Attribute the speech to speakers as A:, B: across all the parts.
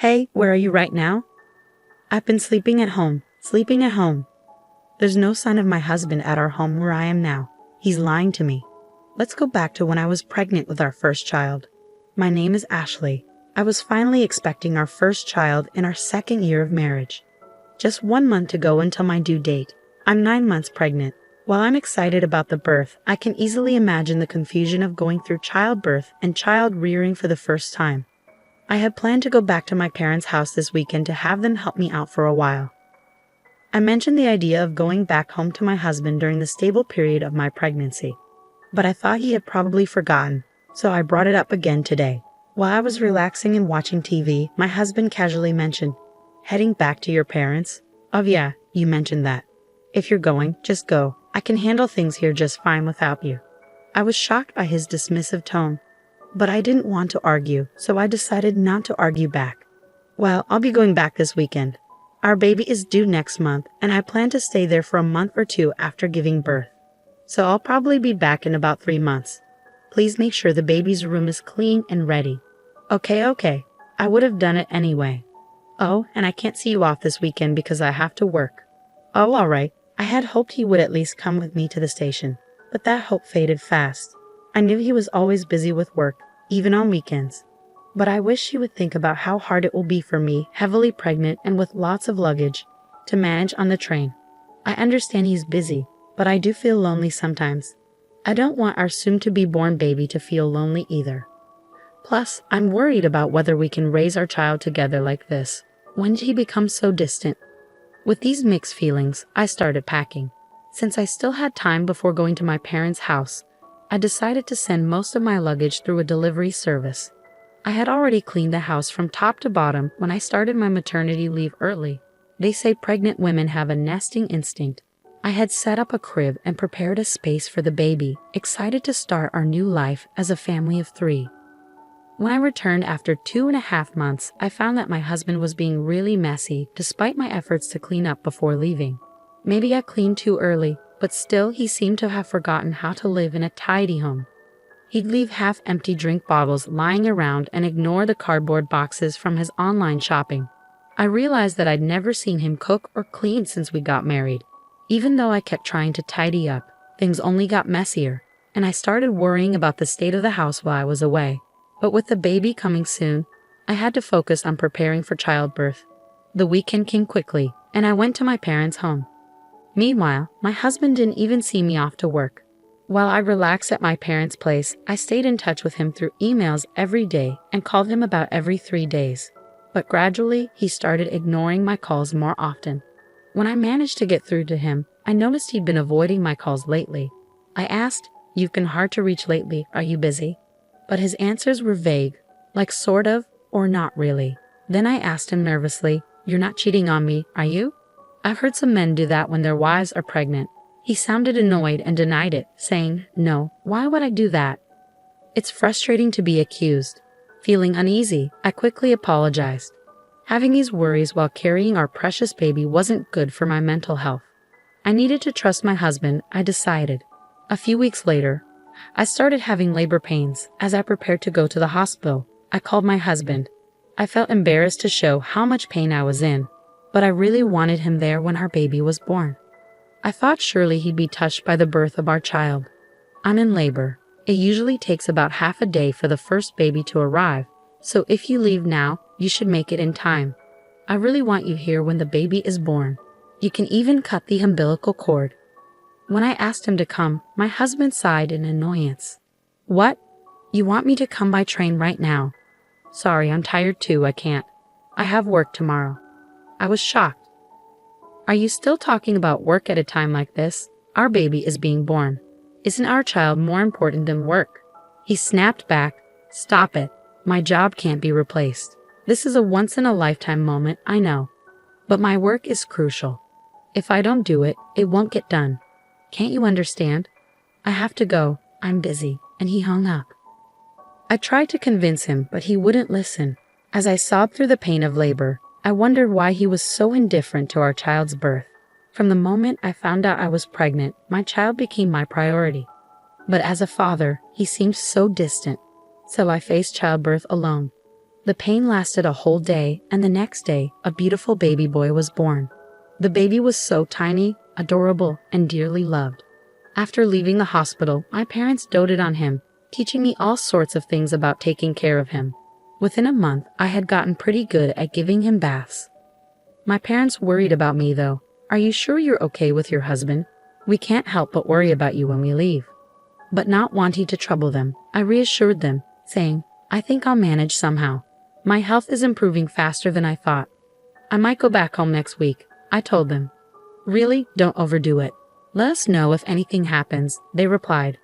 A: Hey, where are you right now? I've been sleeping at home. There's no sign of my husband at our home where I am now. He's lying to me. Let's go back to when I was pregnant with our first child. My name is Ashley. I was finally expecting our first child in our second year of marriage. Just 1 month to go until my due date. I'm 9 months pregnant. While I'm excited about the birth, I can easily imagine the confusion of going through childbirth and child rearing for the first time. I had planned to go back to my parents' house this weekend to have them help me out for a while. I mentioned the idea of going back home to my husband during the stable period of my pregnancy, but I thought he had probably forgotten, so I brought it up again today. While I was relaxing and watching TV, my husband casually mentioned, "Heading back to your parents? Oh yeah, you mentioned that. If you're going, just go. I can handle things here just fine without you." I was shocked by his dismissive tone, but I didn't want to argue, so I decided not to argue back. Well, I'll be going back this weekend. Our baby is due next month, and I plan to stay there for a month or two after giving birth. So I'll probably be back in about 3 months. Please make sure the baby's room is clean and ready. Okay. I would have done it anyway. Oh, and I can't see you off this weekend because I have to work. Oh, all right. I had hoped he would at least come with me to the station, but that hope faded fast. I knew he was always busy with work, even on weekends. But I wish he would think about how hard it will be for me, heavily pregnant and with lots of luggage, to manage on the train. I understand he's busy, but I do feel lonely sometimes. I don't want our soon-to-be-born baby to feel lonely either. Plus, I'm worried about whether we can raise our child together like this. When did he become so distant? With these mixed feelings, I started packing. Since I still had time before going to my parents' house, I decided to send most of my luggage through a delivery service. I had already cleaned the house from top to bottom when I started my maternity leave early. They say pregnant women have a nesting instinct. I had set up a crib and prepared a space for the baby, excited to start our new life as a family of 3. When I returned after 2.5 months, I found that my husband was being really messy despite my efforts to clean up before leaving. Maybe I cleaned too early, but still he seemed to have forgotten how to live in a tidy home. He'd leave half-empty drink bottles lying around and ignore the cardboard boxes from his online shopping. I realized that I'd never seen him cook or clean since we got married. Even though I kept trying to tidy up, things only got messier, and I started worrying about the state of the house while I was away. But with the baby coming soon, I had to focus on preparing for childbirth. The weekend came quickly, and I went to my parents' home. Meanwhile, my husband didn't even see me off to work. While I relaxed at my parents' place, I stayed in touch with him through emails every day and called him about every 3 days. But gradually, he started ignoring my calls more often. When I managed to get through to him, I noticed he'd been avoiding my calls lately. I asked, "You've been hard to reach lately, are you busy?" But his answers were vague, like sort of or not really. Then I asked him nervously, "You're not cheating on me, are you?" I've heard some men do that when their wives are pregnant. He sounded annoyed and denied it, saying, "No, why would I do that?" It's frustrating to be accused. Feeling uneasy, I quickly apologized. Having these worries while carrying our precious baby wasn't good for my mental health. I needed to trust my husband, I decided. A few weeks later, I started having labor pains. As I prepared to go to the hospital, I called my husband. I felt embarrassed to show how much pain I was in, but I really wanted him there when our baby was born. I thought surely he'd be touched by the birth of our child. I'm in labor. It usually takes about half a day for the first baby to arrive, so if you leave now, you should make it in time. I really want you here when the baby is born. You can even cut the umbilical cord. When I asked him to come, my husband sighed in annoyance. "What? You want me to come by train right now?" "Sorry, I'm tired too, I can't. I have work tomorrow." I was shocked. "Are you still talking about work at a time like this? Our baby is being born. Isn't our child more important than work?" He snapped back, "Stop it. My job can't be replaced. This is a once-in-a-lifetime moment, I know. But my work is crucial. If I don't do it, it won't get done. Can't you understand? I have to go. I'm busy." And he hung up. I tried to convince him, but he wouldn't listen. As I sobbed through the pain of labor, I wondered why he was so indifferent to our child's birth. From the moment I found out I was pregnant, my child became my priority. But as a father, he seemed so distant, so I faced childbirth alone. The pain lasted a whole day, and the next day, a beautiful baby boy was born. The baby was so tiny, adorable, and dearly loved. After leaving the hospital, my parents doted on him, teaching me all sorts of things about taking care of him. Within a month, I had gotten pretty good at giving him baths. My parents worried about me though. "Are you sure you're okay with your husband? We can't help but worry about you when we leave." But not wanting to trouble them, I reassured them, saying, "I think I'll manage somehow. My health is improving faster than I thought. I might go back home next week," I told them. "Really, don't overdo it. Let us know if anything happens," they replied.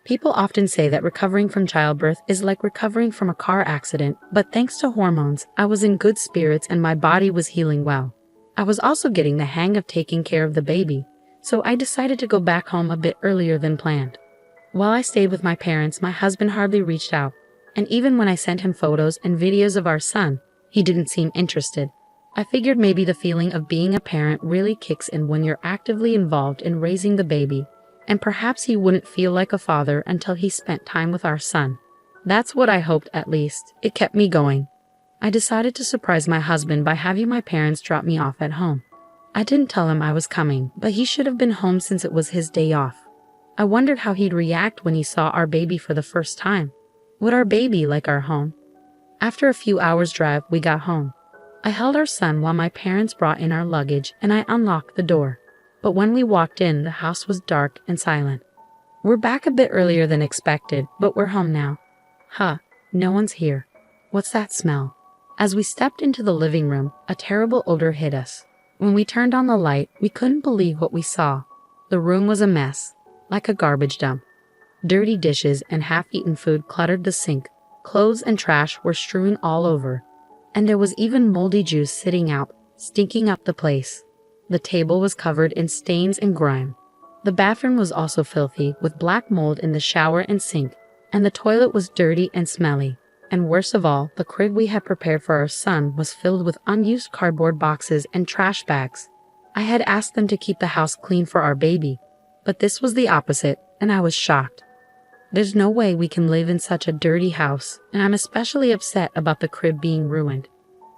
A: People often say that recovering from childbirth is like recovering from a car accident, but thanks to hormones, I was in good spirits and my body was healing well. I was also getting the hang of taking care of the baby, so I decided to go back home a bit earlier than planned. While I stayed with my parents, my husband hardly reached out, and even when I sent him photos and videos of our son, he didn't seem interested. I figured maybe the feeling of being a parent really kicks in when you're actively involved in raising the baby, and perhaps he wouldn't feel like a father until he spent time with our son. That's what I hoped, at least. It kept me going. I decided to surprise my husband by having my parents drop me off at home. I didn't tell him I was coming, but he should have been home since it was his day off. I wondered how he'd react when he saw our baby for the first time. Would our baby like our home? After a few hours' drive, we got home. I held our son while my parents brought in our luggage, and I unlocked the door. But when we walked in, the house was dark and silent. "We're back a bit earlier than expected, but we're home now." "Huh, no one's here. What's that smell?" As we stepped into the living room, a terrible odor hit us. When we turned on the light, we couldn't believe what we saw. The room was a mess, like a garbage dump. Dirty dishes and half-eaten food cluttered the sink. Clothes and trash were strewn all over. And there was even moldy juice sitting out, stinking up the place. The table was covered in stains and grime. The bathroom was also filthy, with black mold in the shower and sink, and the toilet was dirty and smelly. And worst of all, the crib we had prepared for our son was filled with unused cardboard boxes and trash bags. I had asked them to keep the house clean for our baby, but this was the opposite, and I was shocked. There's no way we can live in such a dirty house, and I'm especially upset about the crib being ruined.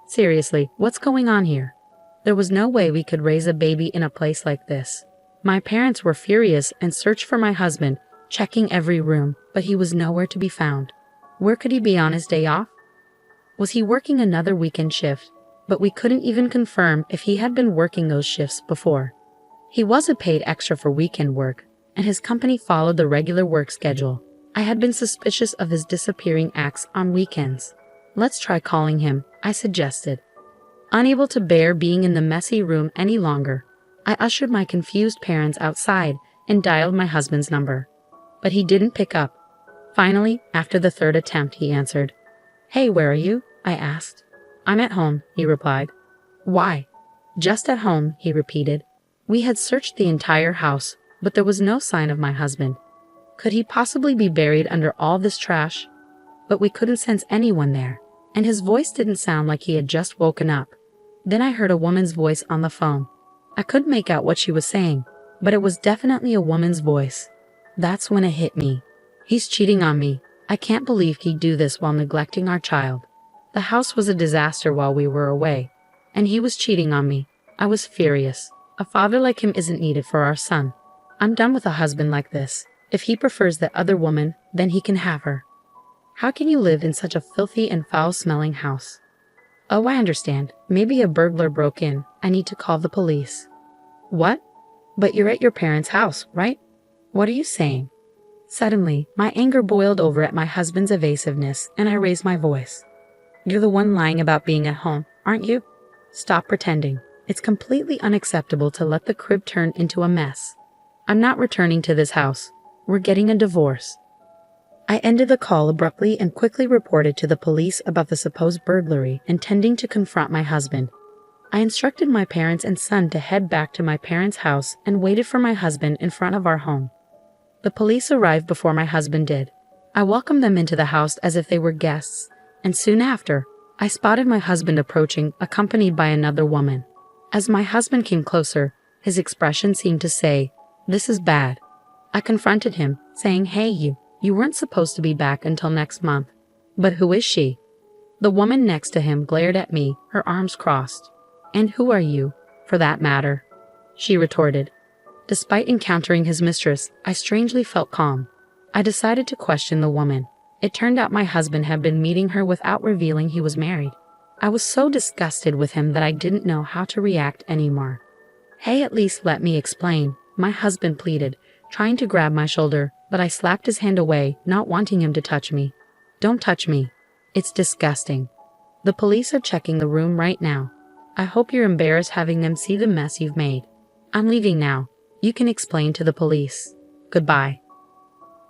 A: Seriously, what's going on here? There was no way we could raise a baby in a place like this. My parents were furious and searched for my husband, checking every room, but he was nowhere to be found. Where could he be on his day off? Was he working another weekend shift? But we couldn't even confirm if he had been working those shifts before. He wasn't paid extra for weekend work, and his company followed the regular work schedule. I had been suspicious of his disappearing acts on weekends. "Let's try calling him," I suggested. Unable to bear being in the messy room any longer, I ushered my confused parents outside and dialed my husband's number. But he didn't pick up. Finally, after the third attempt, he answered. "Hey, where are you?" I asked. "I'm at home," he replied. "Why?" "Just at home," he repeated. We had searched the entire house, but there was no sign of my husband. Could he possibly be buried under all this trash? But we couldn't sense anyone there, and his voice didn't sound like he had just woken up. Then I heard a woman's voice on the phone. I couldn't make out what she was saying, but it was definitely a woman's voice. That's when it hit me. He's cheating on me. I can't believe he'd do this while neglecting our child. The house was a disaster while we were away, and he was cheating on me. I was furious. A father like him isn't needed for our son. I'm done with a husband like this. If he prefers that other woman, then he can have her. How can you live in such a filthy and foul-smelling house? Oh, I understand. Maybe a burglar broke in. I need to call the police. What? But you're at your parents' house, right? What are you saying? Suddenly, my anger boiled over at my husband's evasiveness, and I raised my voice. You're the one lying about being at home, aren't you? Stop pretending. It's completely unacceptable to let the crib turn into a mess. I'm not returning to this house. We're getting a divorce. I ended the call abruptly and quickly reported to the police about the supposed burglary, intending to confront my husband. I instructed my parents and son to head back to my parents' house and waited for my husband in front of our home. The police arrived before my husband did. I welcomed them into the house as if they were guests, and soon after, I spotted my husband approaching, accompanied by another woman. As my husband came closer, his expression seemed to say, "This is bad." I confronted him, saying, "Hey, you weren't supposed to be back until next month." "But who is she?" The woman next to him glared at me, her arms crossed. "And who are you, for that matter?" she retorted. Despite encountering his mistress, I strangely felt calm. I decided to question the woman. It turned out my husband had been meeting her without revealing he was married. I was so disgusted with him that I didn't know how to react anymore. "Hey, at least let me explain," my husband pleaded, trying to grab my shoulder, but I slapped his hand away, not wanting him to touch me. "Don't touch me. It's disgusting. The police are checking the room right now. I hope you're embarrassed having them see the mess you've made. I'm leaving now. You can explain to the police. Goodbye."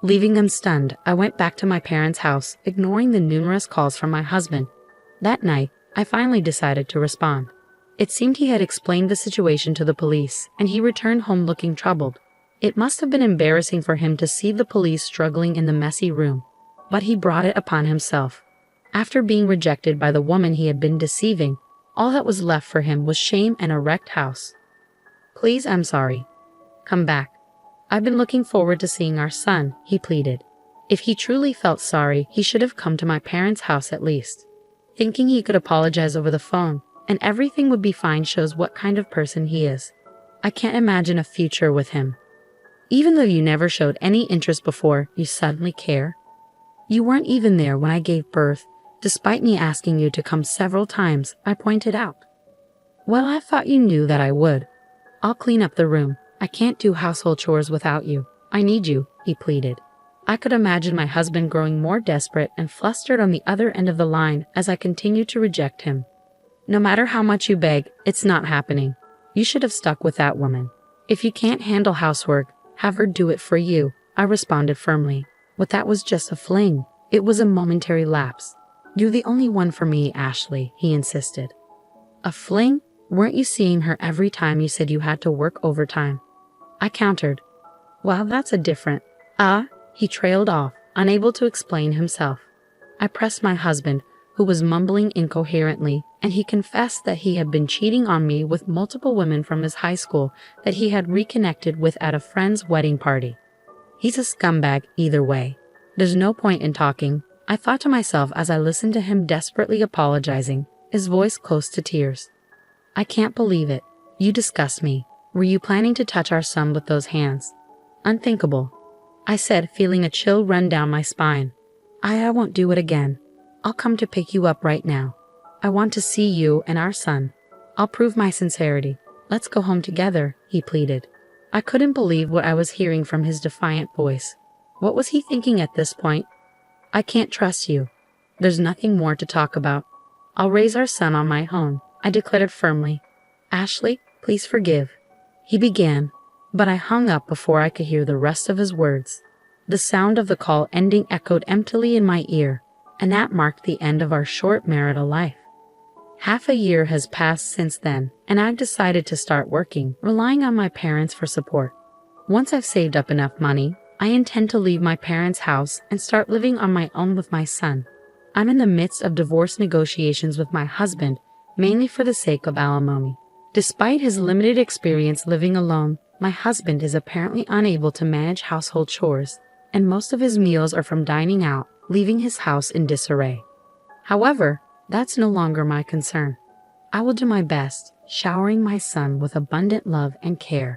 A: Leaving them stunned, I went back to my parents' house, ignoring the numerous calls from my husband. That night, I finally decided to respond. It seemed he had explained the situation to the police, and he returned home looking troubled. It must have been embarrassing for him to see the police struggling in the messy room, but he brought it upon himself. After being rejected by the woman he had been deceiving, all that was left for him was shame and a wrecked house. "Please, I'm sorry. Come back. I've been looking forward to seeing our son," he pleaded. If he truly felt sorry, he should have come to my parents' house at least. Thinking he could apologize over the phone, and everything would be fine shows what kind of person he is. I can't imagine a future with him. Even though you never showed any interest before, you suddenly care? You weren't even there when I gave birth, despite me asking you to come several times, I pointed out. "Well, I thought you knew that I would. I'll clean up the room. I can't do household chores without you. I need you," he pleaded. I could imagine my husband growing more desperate and flustered on the other end of the line as I continued to reject him. "No matter how much you beg, it's not happening. You should have stuck with that woman. If you can't handle housework, have her do it for you," I responded firmly. "But that was just a fling. It was a momentary lapse. You're the only one for me, Ashley," he insisted. "A fling? Weren't you seeing her every time you said you had to work overtime?" I countered. "Well, that's a different..." He trailed off, unable to explain himself. I pressed my husband, who was mumbling incoherently, and he confessed that he had been cheating on me with multiple women from his high school that he had reconnected with at a friend's wedding party. He's a scumbag either way. There's no point in talking, I thought to myself as I listened to him desperately apologizing, his voice close to tears. "I can't believe it. You disgust me. Were you planning to touch our son with those hands?" "Unthinkable," I said, feeling a chill run down my spine. I won't do it again. I'll come to pick you up right now. I want to see you and our son. I'll prove my sincerity. Let's go home together," he pleaded. I couldn't believe what I was hearing from his defiant voice. What was he thinking at this point? "I can't trust you. There's nothing more to talk about. I'll raise our son on my own," I declared firmly. "Ashley, please forgive," he began, but I hung up before I could hear the rest of his words. The sound of the call ending echoed emptily in my ear, and that marked the end of our short marital life. Half a year has passed since then, and I've decided to start working, relying on my parents for support. Once I've saved up enough money, I intend to leave my parents' house and start living on my own with my son. I'm in the midst of divorce negotiations with my husband, mainly for the sake of alimony. Despite his limited experience living alone, my husband is apparently unable to manage household chores, and most of his meals are from dining out, leaving his house in disarray. However, that's no longer my concern. I will do my best, showering my son with abundant love and care,